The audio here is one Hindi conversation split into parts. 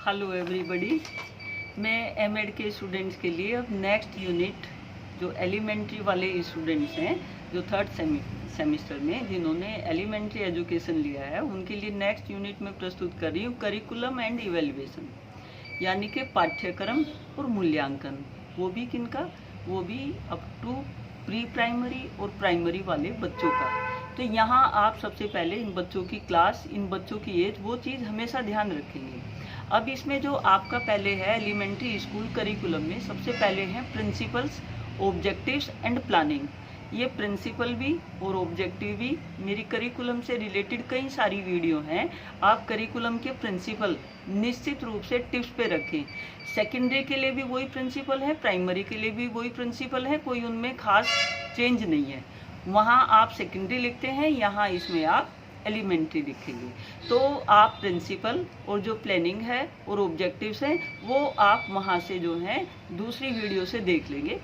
Hello everybody. मैं एमएड के स्टूडेंट्स के लिए अब नेक्स्ट यूनिट जो एलिमेंट्री वाले स्टूडेंट्स हैं जो थर्ड सेमेस्टर में जिन्होंने एलिमेंट्री एजुकेशन लिया है उनके लिए नेक्स्ट यूनिट में प्रस्तुत कर रही हूँ करिकुलम एंड इवेल्युएशन, यानी कि पाठ्यक्रम और मूल्यांकन। वो भी किनका? वो भी अप टू प्री प्राइमरी और प्राइमरी वाले बच्चों का। तो यहाँ आप सबसे पहले इन बच्चों की क्लास, इन बच्चों की एज, वो चीज़ हमेशा ध्यान रखेंगे। अब इसमें जो आपका पहले है एलिमेंट्री स्कूल करिकुलम में सबसे पहले हैं प्रिंसिपल्स, ऑब्जेक्टिव्स एंड प्लानिंग। ये प्रिंसिपल भी और ऑब्जेक्टिव भी मेरी करिकुलम से रिलेटेड कई सारी वीडियो हैं। आप करिकुलम के प्रिंसिपल निश्चित रूप से टिप्स पे रखें। सेकेंडरी के लिए भी वही प्रिंसिपल है, प्राइमरी के लिए भी वही प्रिंसिपल है, कोई उनमें खास चेंज नहीं है। वहाँ आप सेकेंडरी लिखते हैं, यहाँ इसमें आप एलिमेंट्री लिखेंगे। तो आप प्रिंसिपल और जो प्लानिंग है और ऑब्जेक्टिव्स हैं वो आप वहाँ से जो है दूसरी वीडियो से देख लेंगे।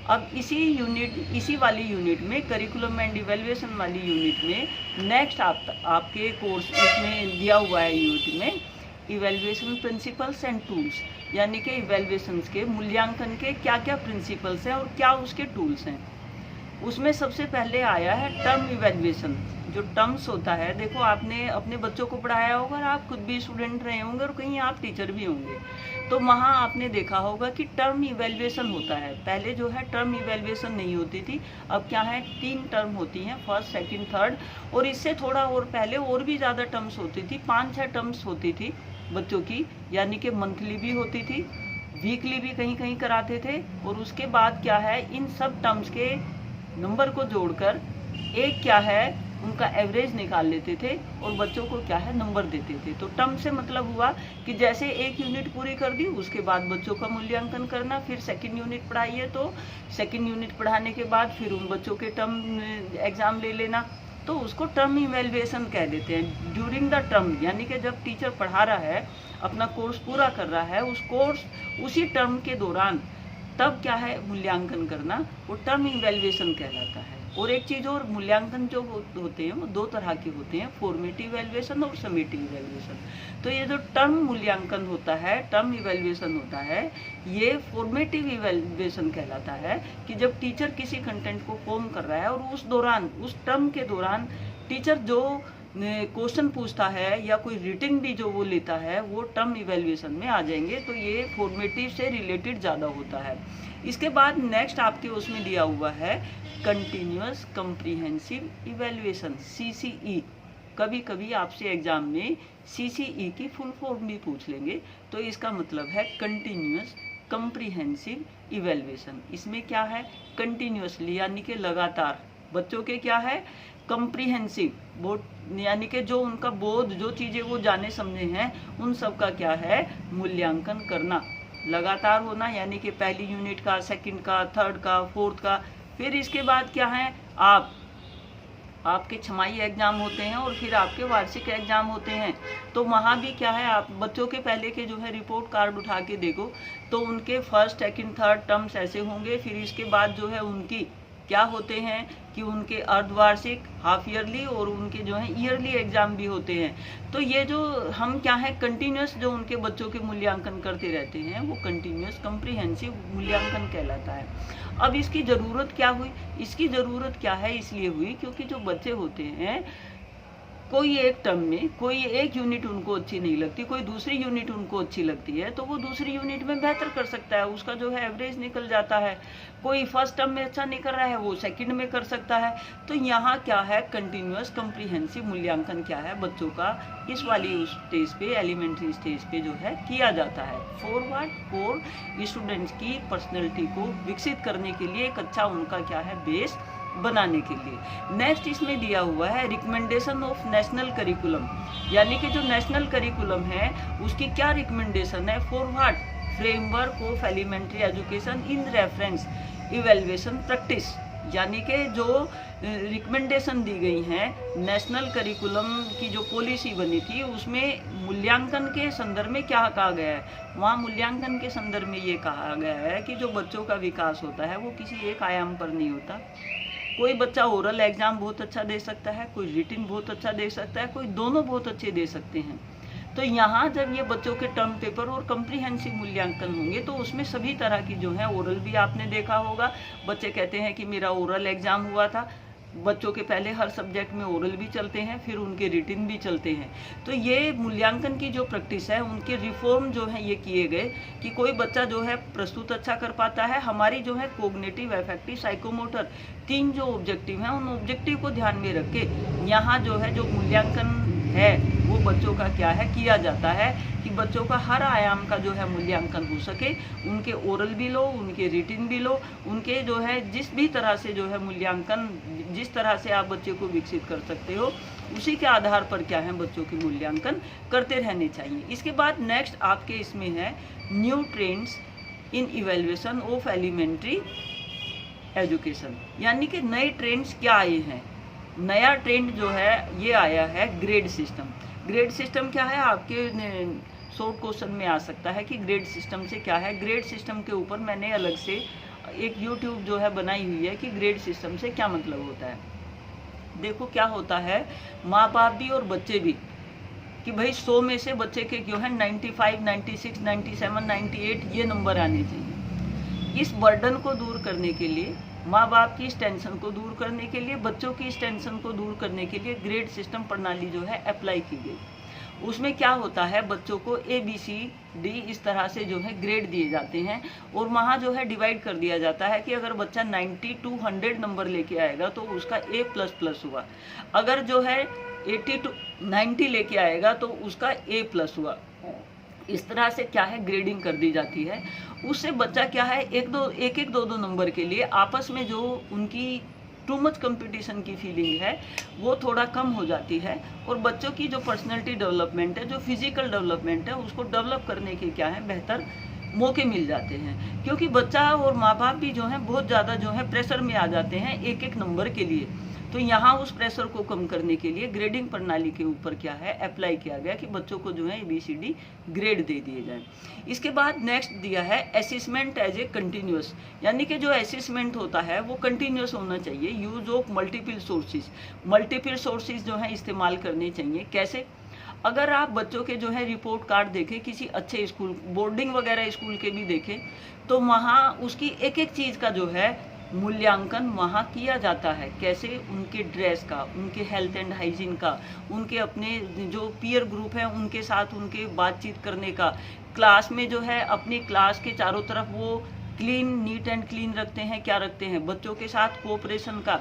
अब इसी वाली यूनिट में करिकुलम एंड इवेल्युएशन वाली यूनिट में नेक्स्ट आपके कोर्स इसमें दिया हुआ है यूनिट में इवेल्युएशन प्रिंसिपल्स एंड टूल्स, यानी कि इवेल्युएशंस के मूल्यांकन के क्या क्या प्रिंसिपल्स हैं और क्या उसके टूल्स हैं। उसमें सबसे पहले आया है टर्म इवेल्युएशन। जो टर्म्स होता है, देखो आपने अपने बच्चों को पढ़ाया होगा और आप खुद भी स्टूडेंट रहे होंगे और कहीं आप टीचर भी होंगे, तो वहाँ आपने देखा होगा कि टर्म इवेल्युएशन होता है। पहले जो है टर्म इवेल्युएशन नहीं होती थी, अब क्या है 3 टर्म होती हैं, फर्स्ट, सेकंड, थर्ड, और इससे थोड़ा और पहले और भी ज़्यादा टर्म्स होती थी, 5-6 टर्म्स होती थी बच्चों की, यानी कि मंथली भी होती थी, वीकली भी कहीं कहीं कराते थे। और उसके बाद क्या है, इन सब टर्म्स के नंबर को जोड़कर एक क्या है उनका एवरेज निकाल लेते थे और बच्चों को क्या है नंबर देते थे। तो टर्म से मतलब हुआ कि जैसे एक यूनिट पूरी कर दी उसके बाद बच्चों का मूल्यांकन करना, फिर सेकंड यूनिट पढ़ाइए तो सेकंड यूनिट पढ़ाने के बाद फिर उन बच्चों के टर्म एग्जाम ले लेना, तो उसको टर्म इवेल्युएशन कह देते हैं। ड्यूरिंग द टर्म, यानी कि जब टीचर पढ़ा रहा है, अपना कोर्स पूरा कर रहा है, उस कोर्स उसी टर्म के दौरान तब क्या है मूल्यांकन करना, वो टर्म इवेल्युएशन कहलाता है। और एक चीज़ और, मूल्यांकन जो होते हैं वो 2 तरह के होते हैं, फॉर्मेटिव इवेल्युएशन और समेटिव इवेल्युएशन। तो ये जो टर्म मूल्यांकन होता है, टर्म इवेल्युएशन होता है, ये फॉर्मेटिव इवेल्युएशन कहलाता है कि जब टीचर किसी कंटेंट को फॉर्म कर रहा है और उस दौरान, उस टर्म के दौरान टीचर जो क्वेश्चन पूछता है या कोई रिटिंग भी जो वो लेता है वो टर्म इवेल्युएशन में आ जाएंगे। तो ये फॉर्मेटिव से रिलेटेड ज़्यादा होता है। इसके बाद नेक्स्ट आपके उसमें दिया हुआ है कंटिन्यूअस कम्प्रीहेंसिव इवेल्युएशन, CCE। कभी कभी आपसे एग्जाम में CCE की फुल फॉर्म भी पूछ लेंगे, तो इसका मतलब है कंटिन्यूअस कम्प्रीहेंसिव इवेल्युएशन। इसमें क्या है, कंटिन्यूअसली यानी कि लगातार बच्चों के क्या है कम्प्रीहेंसिव बोध, यानी कि जो उनका बोध, जो चीज़ें वो जाने समझे हैं उन सब का क्या है मूल्यांकन करना, लगातार होना, यानी कि पहली यूनिट का, सेकंड का, थर्ड का, फोर्थ का। फिर इसके बाद क्या है, आपके छमाही एग्जाम होते हैं और फिर आपके वार्षिक एग्जाम होते हैं। तो वहाँ भी क्या है, आप बच्चों के पहले के जो है रिपोर्ट कार्ड उठा के देखो तो उनके फर्स्ट, सेकंड, थर्ड टर्म्स ऐसे होंगे। फिर इसके बाद जो है उनकी क्या होते हैं कि उनके अर्धवार्षिक, हाफ ईयरली और उनके जो है ईयरली एग्जाम भी होते हैं। तो ये जो हम क्या है कंटिन्यूस जो उनके बच्चों के मूल्यांकन करते रहते हैं वो कंटिन्यूस कम्प्रीहेंसिव मूल्यांकन कहलाता है। अब इसकी ज़रूरत क्या हुई, इसकी ज़रूरत क्या है इसलिए हुई क्योंकि जो बच्चे होते हैं, कोई एक टर्म में कोई एक यूनिट उनको अच्छी नहीं लगती, कोई दूसरी यूनिट उनको अच्छी लगती है, तो वो दूसरी यूनिट में बेहतर कर सकता है, उसका जो है एवरेज निकल जाता है। कोई फर्स्ट टर्म में अच्छा नहीं कर रहा है, वो सेकंड में कर सकता है। तो यहाँ क्या है कंटिन्यूअस कम्प्रीहेंसिव मूल्यांकन क्या है बच्चों का इस वाली स्टेज पे, एलिमेंट्री स्टेज पे जो है किया जाता है। फॉर स्टूडेंट्स की पर्सनैलिटी को विकसित करने के लिए, एक अच्छा उनका क्या है बेस बनाने के लिए। नेक्स्ट इसमें दिया हुआ है रिकमेंडेशन ऑफ नेशनल करिकुलम, यानी कि जो नेशनल करिकुलम है उसकी क्या रिकमेंडेशन है, for what, framework of elementary education in reference evaluation practice, यानी कि जो रिकमेंडेशन दी गई हैं नेशनल करिकुलम की जो पॉलिसी बनी थी उसमें मूल्यांकन के संदर्भ में क्या कहा गया है। वहाँ मूल्यांकन के संदर्भ में ये कहा गया है कि जो बच्चों का विकास होता है वो किसी एक आयाम पर नहीं होता। कोई बच्चा ओरल एग्जाम बहुत अच्छा दे सकता है, कोई रिटिन बहुत अच्छा दे सकता है, कोई दोनों बहुत अच्छे दे सकते हैं। तो यहाँ जब ये बच्चों के टर्म पेपर और कम्प्रीहेंसिव मूल्यांकन होंगे तो उसमें सभी तरह की जो है, ओरल भी आपने देखा होगा, बच्चे कहते हैं कि मेरा ओरल एग्जाम हुआ था। बच्चों के पहले हर सब्जेक्ट में ओरल भी चलते हैं, फिर उनके रिटिन भी चलते हैं। तो ये मूल्यांकन की जो प्रैक्टिस है, उनके रिफॉर्म जो है ये किए गए कि कोई बच्चा जो है प्रस्तुत अच्छा कर पाता है। हमारी जो है कोग्निटिव, अफेक्टिव, साइकोमोटर 3 जो ऑब्जेक्टिव हैं, उन ऑब्जेक्टिव को ध्यान में रख के यहाँ जो है जो मूल्यांकन है वो बच्चों का क्या है किया जाता है कि बच्चों का हर आयाम का जो है मूल्यांकन हो सके। उनके ओरल भी लो, उनके रिटिन भी लो, उनके जो है जिस भी तरह से जो है मूल्यांकन, जिस तरह से आप बच्चे को विकसित कर सकते हो, उसी के आधार पर क्या है बच्चों की मूल्यांकन करते रहने चाहिए। इसके बाद नेक्स्ट आपके इसमें है new trends in evaluation of elementary education, यानी कि नए ट्रेंड्स क्या आए हैं। नया ट्रेंड जो है ये आया है ग्रेड सिस्टम। ग्रेड सिस्टम क्या है, आपके शॉर्ट क्वेश्चन में आ सकता है कि ग्रेड सिस्टम से क्या है। ग्रेड सिस्टम के ऊपर मैंने अलग से एक यूट्यूब जो है बनाई हुई है कि ग्रेड सिस्टम से क्या मतलब होता है। देखो क्या होता है, माँ बाप भी और बच्चे भी कि भाई 100 में से बच्चे के क्यों है 95, 96, 97, 98 ये नंबर आने चाहिए। इस बर्डन को दूर करने के लिए, माँ बाप की इस टेंशन को दूर करने के लिए, बच्चों की इस टेंशन को दूर करने के लिए ग्रेड सिस्टम प्रणाली जो है अप्लाई की गई। उसमें क्या होता है, बच्चों को ABCD इस तरह से जो है ग्रेड दिए जाते हैं और वहाँ जो है डिवाइड कर दिया जाता है कि अगर बच्चा 90 to 100 नंबर लेके आएगा तो उसका A++ हुआ। अगर जो है 80 to 90 लेके आएगा तो उसका A+ हुआ। इस तरह से क्या है ग्रेडिंग कर दी जाती है। उससे बच्चा क्या है एक दो नंबर के लिए आपस में जो उनकी टू मच कंपटीशन की फीलिंग है वो थोड़ा कम हो जाती है और बच्चों की जो पर्सनैलिटी डेवलपमेंट है, जो फिजिकल डेवलपमेंट है, उसको डेवलप करने के क्या है बेहतर मौके मिल जाते हैं। क्योंकि बच्चा और माँ बाप भी जो है बहुत ज़्यादा जो है प्रेशर में आ जाते हैं एक नंबर के लिए। तो यहाँ उस प्रेशर को कम करने के लिए ग्रेडिंग प्रणाली के ऊपर क्या है अप्लाई किया गया कि बच्चों को जो है ABCD ग्रेड दे दिए जाए। इसके बाद नेक्स्ट दिया है असेसमेंट एज ए कंटिन्यूअस, यानी कि जो असेसमेंट होता है वो कंटिन्यूअस होना चाहिए। यूज ऑफ मल्टीपल सोर्सेज जो है इस्तेमाल करने चाहिए। कैसे, अगर आप बच्चों के जो है रिपोर्ट कार्ड देखें, किसी अच्छे स्कूल, बोर्डिंग वगैरह स्कूल के भी देखें, तो वहाँ उसकी एक चीज़ का जो है मूल्यांकन वहाँ किया जाता है। कैसे, उनके ड्रेस का, उनके हेल्थ एंड हाइजीन का, उनके अपने जो पीयर ग्रुप है उनके साथ उनके बातचीत करने का, क्लास में जो है अपनी क्लास के चारों तरफ वो नीट एंड क्लीन रखते हैं, क्या रखते हैं, बच्चों के साथ कोऑपरेशन का,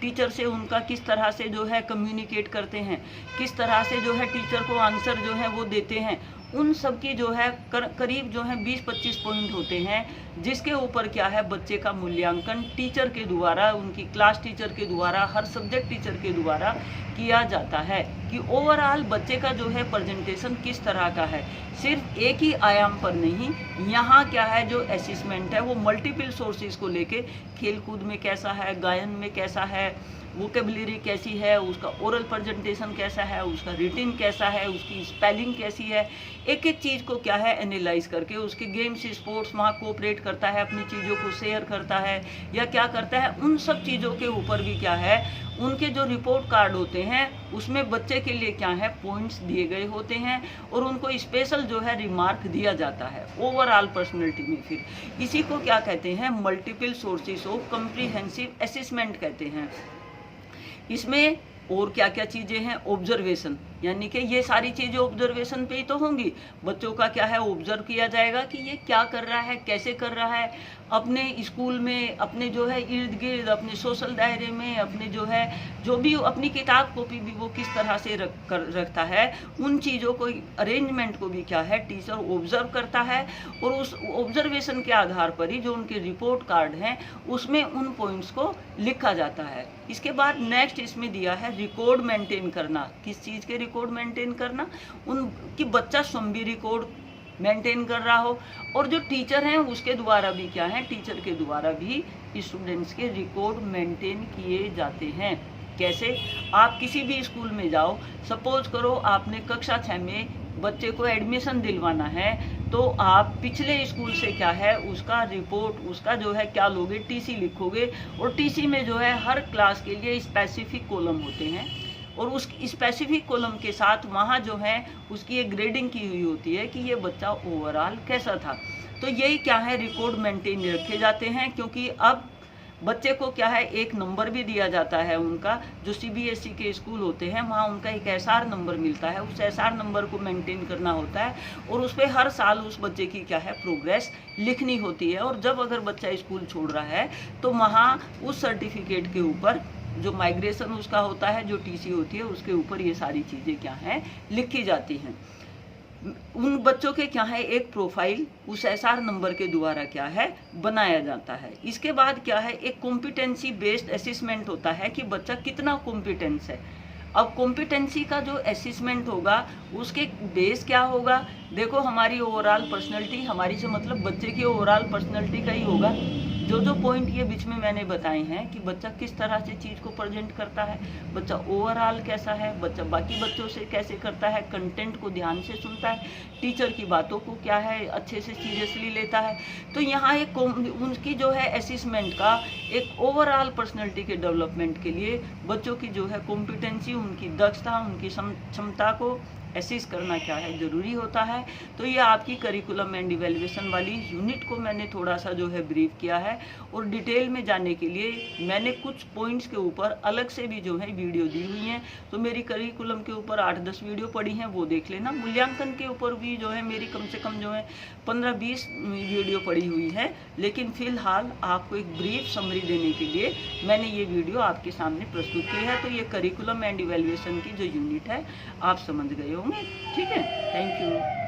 टीचर से उनका किस तरह से जो है कम्युनिकेट करते हैं, किस तरह से जो है टीचर को आंसर जो है वो देते हैं, उन सब की जो है करीब जो है 20-25 पॉइंट होते हैं जिसके ऊपर क्या है बच्चे का मूल्यांकन टीचर के द्वारा, उनकी क्लास टीचर के द्वारा, हर सब्जेक्ट टीचर के द्वारा किया जाता है कि ओवरऑल बच्चे का जो है प्रेजेंटेशन किस तरह का है। सिर्फ एक ही आयाम पर नहीं, यहाँ क्या है जो असेसमेंट है वो मल्टीपल सोर्सेज को लेके, खेलकूद में कैसा है, गायन में कैसा है, वोकेबलरी कैसी है, उसका ओरल प्रेजेंटेशन कैसा है, उसका रिटिन कैसा है, उसकी स्पेलिंग कैसी है, एक चीज़ को क्या है एनालाइज करके उसके गेम्स स्पोर्ट्स वहाँ कोऑपरेट करता है, अपनी चीज़ों को शेयर करता है या क्या करता है, उन सब चीज़ों के ऊपर भी क्या है उनके जो रिपोर्ट कार्ड होते हैं उसमें बच्चे के लिए क्या है पॉइंट्स दिए गए होते हैं और उनको स्पेशल जो है रिमार्क दिया जाता है ओवरऑल पर्सनैलिटी में। फिर इसी को क्या कहते हैं, multiple sources of comprehensive assessment कहते हैं। इसमें और क्या क्या चीज़ें हैं, ऑब्जर्वेशन, यानी कि ये सारी चीज़ें ऑब्जर्वेशन पे ही तो होंगी। बच्चों का क्या है ऑब्जर्व किया जाएगा कि ये क्या कर रहा है, कैसे कर रहा है, अपने स्कूल में, अपने जो है इर्द गिर्द, अपने सोशल दायरे में, अपने जो है जो भी अपनी किताब कॉपी भी वो किस तरह से रखता है, उन चीज़ों को अरेंजमेंट को भी क्या है टीचर ऑब्जर्व करता है और उस ऑब्जर्वेशन के आधार पर ही जो उनके रिपोर्ट कार्ड हैं उसमें उन पॉइंट्स को लिखा जाता है। इसके बाद नेक्स्ट इसमें दिया है रिकॉर्ड मेंटेन करना। किस चीज़ के रिकॉर्ड मेंटेन करना, उनकी बच्चा स्वयं भी रिकॉर्ड मेंटेन कर रहा हो और जो टीचर हैं उसके द्वारा भी क्या है, टीचर के द्वारा भी स्टूडेंट्स के रिकॉर्ड मेंटेन किए जाते हैं। कैसे, आप किसी भी स्कूल में जाओ, सपोज करो आपने कक्षा 6 में बच्चे को एडमिशन दिलवाना है तो आप पिछले स्कूल से क्या है उसका रिपोर्ट, उसका जो है क्या लोगे, टीसी लिखोगे और टीसी में जो है हर क्लास के लिए स्पेसिफिक कॉलम होते हैं और उस स्पेसिफिक कॉलम के साथ वहाँ जो है उसकी एक ग्रेडिंग की हुई होती है कि ये बच्चा ओवरऑल कैसा था। तो यही क्या है, रिकॉर्ड मेंटेन रखे जाते हैं, क्योंकि अब बच्चे को क्या है एक नंबर भी दिया जाता है उनका, जो सीबीएसई के स्कूल होते हैं वहाँ उनका एक एसआर नंबर मिलता है, उस एसआर नंबर को मेंटेन करना होता है और उस पर हर साल उस बच्चे की क्या है प्रोग्रेस लिखनी होती है। और जब अगर बच्चा स्कूल छोड़ रहा है तो वहाँ उस सर्टिफिकेट के ऊपर जो माइग्रेशन उसका होता है, जो टीसी होती है, उसके ऊपर ये सारी चीज़ें क्या हैं लिखी जाती हैं। उन बच्चों के क्या है एक प्रोफाइल उस एसआर नंबर के द्वारा क्या है बनाया जाता है। इसके बाद क्या है एक कॉम्पिटेंसी बेस्ड असेसमेंट होता है कि बच्चा कितना कॉम्पिटेंस है। अब कॉम्पिटेंसी का जो असेसमेंट होगा उसके बेस क्या होगा, देखो हमारी ओवरऑल पर्सनैलिटी, हमारी से मतलब बच्चे की ओवरऑल पर्सनैलिटी का ही होगा। जो पॉइंट ये बीच में मैंने बताए हैं कि बच्चा किस तरह से चीज़ को प्रेजेंट करता है, बच्चा ओवरऑल कैसा है, बच्चा बाकी बच्चों से कैसे करता है, कंटेंट को ध्यान से सुनता है, टीचर की बातों को क्या है अच्छे से सीरियसली लेता है। तो यहाँ एक उनकी जो है असेसमेंट का एक ओवरऑल पर्सनैलिटी के डेवलपमेंट के लिए बच्चों की जो है कॉम्पिटेंसी, उनकी दक्षता, उनकी क्षमता को एसेस करना क्या है ज़रूरी होता है। तो ये आपकी करिकुलम एंड इवैल्यूएशन वाली यूनिट को मैंने थोड़ा सा जो है ब्रीफ किया है, और डिटेल में जाने के लिए मैंने कुछ पॉइंट्स के ऊपर अलग से भी जो है वीडियो दी हुई हैं। तो मेरी करिकुलम के ऊपर 8-10 वीडियो पड़ी हैं, वो देख लेना। मूल्यांकन के ऊपर भी जो है मेरी कम से कम जो है 15-20 वीडियो पड़ी हुई है, लेकिन फ़िलहाल आपको एक ब्रीफ समरी देने के लिए मैंने ये वीडियो आपके सामने प्रस्तुत की है। तो ये करिकुलम एंड इवैल्यूएशन की जो यूनिट है आप समझ गए होंगे, ठीक है। Thank you.